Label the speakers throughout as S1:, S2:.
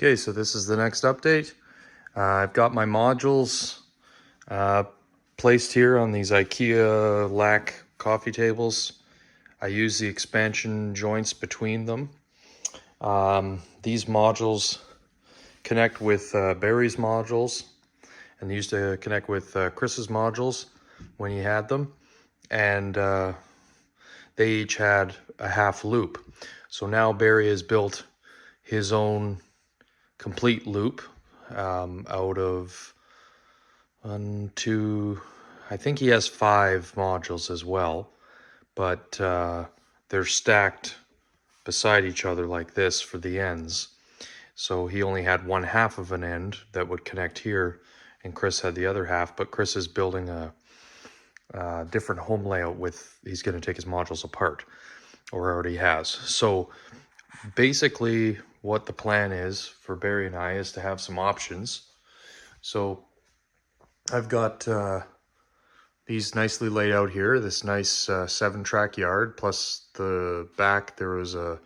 S1: Okay, so this is the next update. I've got my modules placed here on these IKEA LACK coffee tables. I use the expansion joints between them. These modules connect with Barry's modules, and they used to connect with Chris's modules when he had them, and they each had a half loop. So now Barry has built his own complete loop out of I think he has 5 modules as well, but they're stacked beside each other like this for the ends. So he only had one half of an end that would connect here, and Chris had the other half, but Chris is building a different home layout he's going to take his modules apart, or already has. So basically what the plan is for Barry and I is to have some options. So I've got these nicely laid out here, this nice 7-track yard, plus the back there was a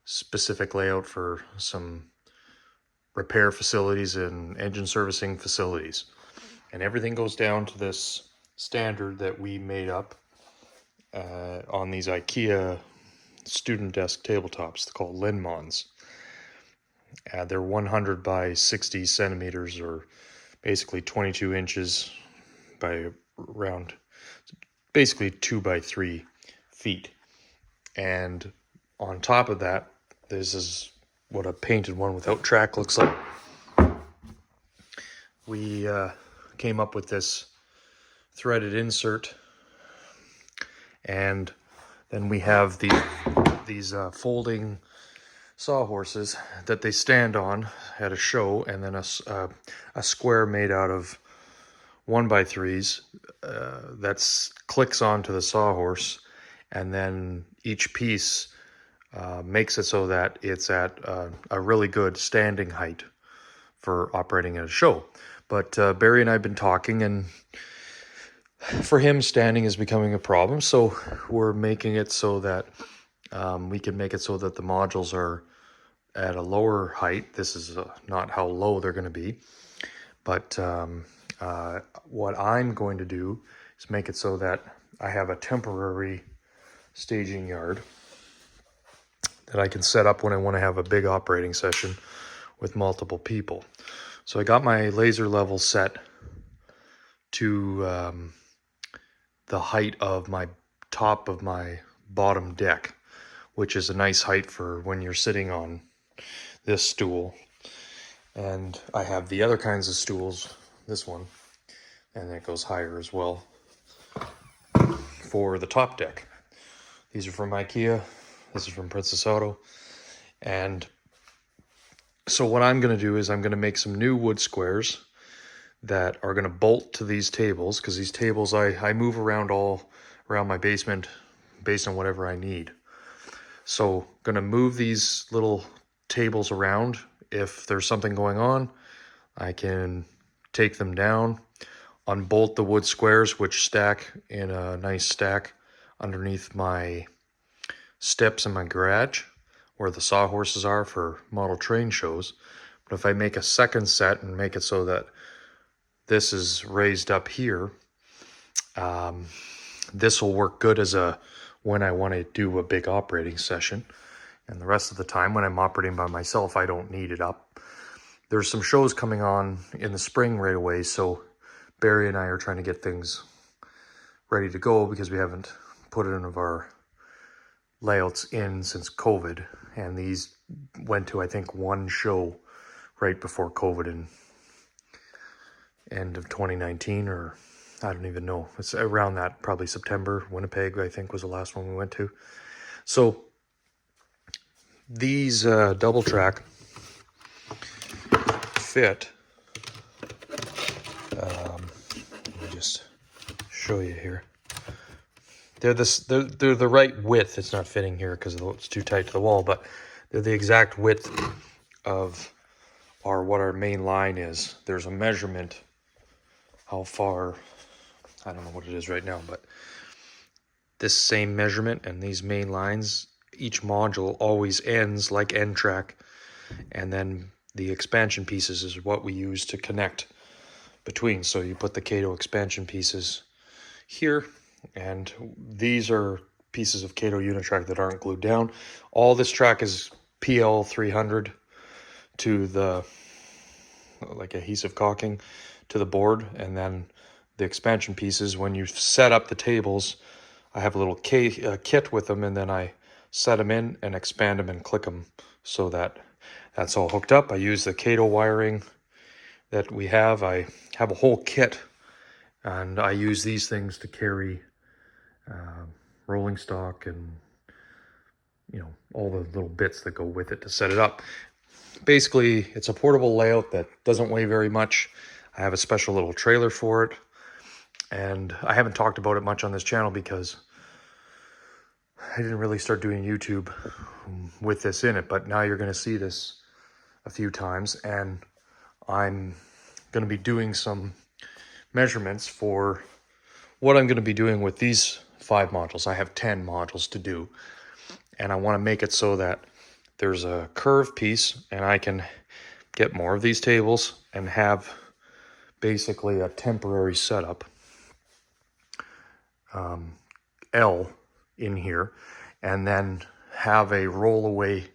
S1: specific layout for some repair facilities and engine servicing facilities. And everything goes down to this standard that we made up on these IKEA student desk tabletops called LINNMONs. They're 100 by 60 centimeters, or basically 22 inches by around, basically 2 by 3 feet. And on top of that, this is what a painted one without track looks like. We came up with this threaded insert, and then we have these folding sawhorses that they stand on at a show, and then a square made out of 1x3s that clicks onto the sawhorse, and then each piece makes it so that it's at a really good standing height for operating at a show. But Barry and I have been talking, and for him, standing is becoming a problem, so we're making it so that we can make it so that the modules are at a lower height. This is not how low they're going to be, but what I'm going to do is make it so that I have a temporary staging yard that I can set up when I want to have a big operating session with multiple people. So I got my laser level set to the height of my top of my bottom deck, which is a nice height for when you're sitting on this stool. And I have the other kinds of stools, this one, and it goes higher as well, for the top deck. These are from IKEA. This is from Princess Auto. And so what I'm going to do is I'm going to make some new wood squares that are going to bolt to these tables, because these tables I move around all around my basement based on whatever I need. So going to move these little tables around. If there's something going on, I can take them down, unbolt the wood squares, which stack in a nice stack underneath my steps in my garage where the sawhorses are for model train shows. But if I make a second set and make it so that this is raised up here, this will work good as when I want to do a big operating session. And the rest of the time when I'm operating by myself, I don't need it up. There's some shows coming on in the spring right away, so Barry and I are trying to get things ready to go, because we haven't put any of our layouts in since COVID. And these went to, I think, one show right before COVID in end of 2019, or I don't even know. It's around that, probably September. Winnipeg, I think, was the last one we went to. So these double track fit. Let me just show you here. They're the right width. It's not fitting here because it's too tight to the wall, but they're the exact width of what our main line is. There's a measurement how far, I don't know what it is right now, but this same measurement and these main lines, each module always ends like end track, and then the expansion pieces is what we use to connect between. So you put the Kato expansion pieces here, and these are pieces of Kato Unitrack that aren't glued down. All this track is PL 300 to the like adhesive caulking to the board, and then the expansion pieces, when you set up the tables, I have a little kit with them, and then I set them in and expand them and click them so that that's all hooked up. I use the Kato wiring that we have. I have a whole kit, and I use these things to carry rolling stock and, you know, all the little bits that go with it to set it up. Basically, it's a portable layout that doesn't weigh very much. I have a special little trailer for it, and I haven't talked about it much on this channel because I didn't really start doing YouTube with this in it, but now you're going to see this a few times, and I'm going to be doing some measurements for what I'm going to be doing with these 5 modules. I have 10 modules to do, and I want to make it so that there's a curved piece, and I can get more of these tables and have basically a temporary setup L in here, and then have a rollaway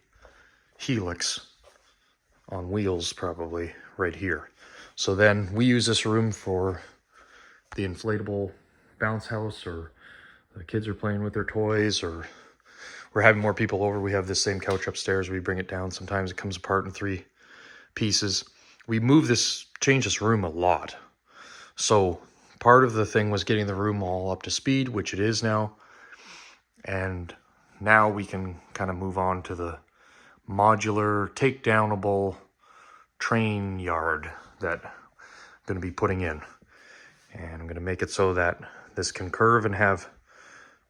S1: helix on wheels probably right here. So then we use this room for the inflatable bounce house, or the kids are playing with their toys, or we're having more people over. We have this same couch upstairs. We bring it down. Sometimes it comes apart in 3 pieces. We change this room a lot. So part of the thing was getting the room all up to speed, which it is now. And now we can kind of move on to the modular, takedownable train yard that I'm going to be putting in. And I'm going to make it so that this can curve and have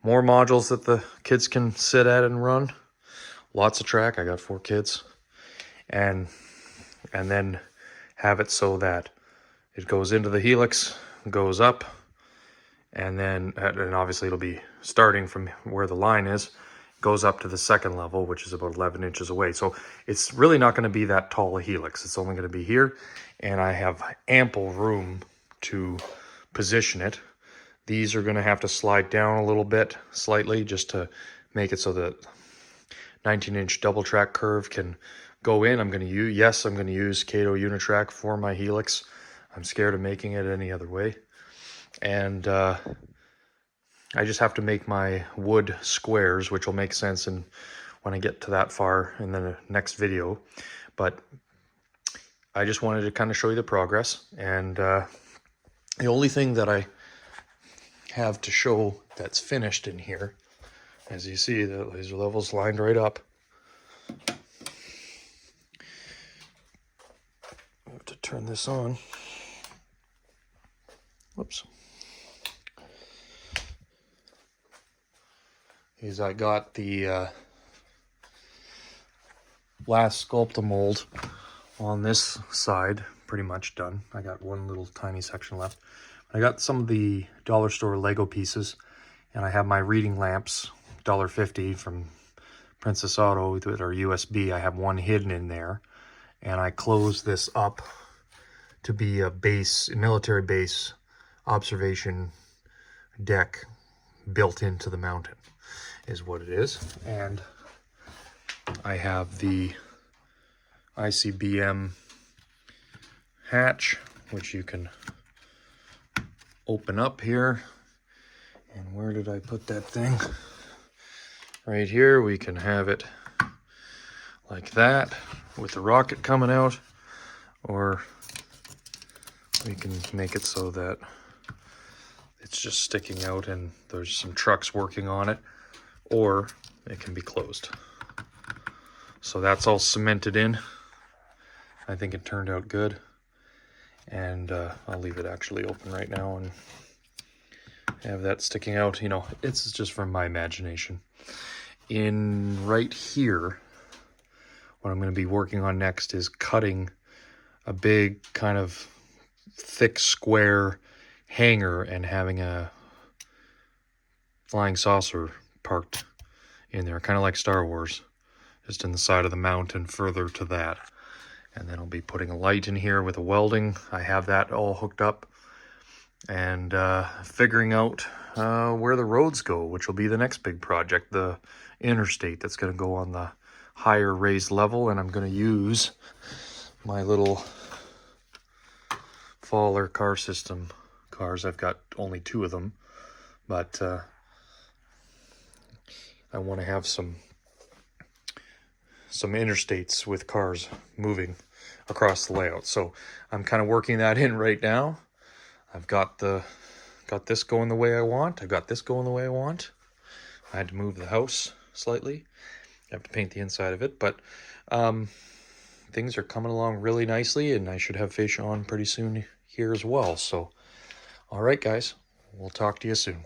S1: more modules that the kids can sit at and run. Lots of track. I got 4 kids. And then have it so that it goes into the helix, goes up, and then, and obviously it'll be starting from where the line is, goes up to the second level, which is about 11 inches away. So it's really not going to be that tall a helix. It's only going to be here, and I have ample room to position it. These are going to have to slide down a little bit, slightly, just to make it so that 19-inch double track curve can go in. I'm going to use Kato Unitrack for my helix. I'm scared of making it any other way. And I just have to make my wood squares, which will make sense when I get to that far in the next video. But I just wanted to kind of show you the progress. And the only thing that I have to show that's finished in here, as you see, the laser level's lined right up. I have to turn this on. Whoops. Is I got the last Sculpt-A-Mold on this side pretty much done. I got one little tiny section left. I got some of the dollar store Lego pieces, and I have my reading lamps, $1.50 from Princess Auto that are USB. I have one hidden in there, and I closed this up to be a military base observation deck built into the mountain is what it is. And I have the ICBM hatch, which you can open up here. And where did I put that thing? Right here. We can have it like that with the rocket coming out, or we can make it so that it's just sticking out and there's some trucks working on it, or it can be closed. So that's all cemented in. I think it turned out good. And I'll leave it actually open right now and have that sticking out. You know, it's just from my imagination. In right here, what I'm going to be working on next is cutting a big kind of thick square hanger and having a flying saucer parked in there, kind of like Star Wars, just in the side of the mountain further to that. And then I'll be putting a light in here with a welding. I have that all hooked up. And figuring out where the roads go, which will be the next big project, the interstate that's going to go on the higher raised level. And I'm going to use my little Faller car system cars. I've got only 2 of them, but I want to have some interstates with cars moving across the layout. So I'm kind of working that in right now. I've got this going the way I want. I've got this going the way I want. I had to move the house slightly. I have to paint the inside of it, but things are coming along really nicely, and I should have fascia on pretty soon here as well. So, all right, guys, we'll talk to you soon.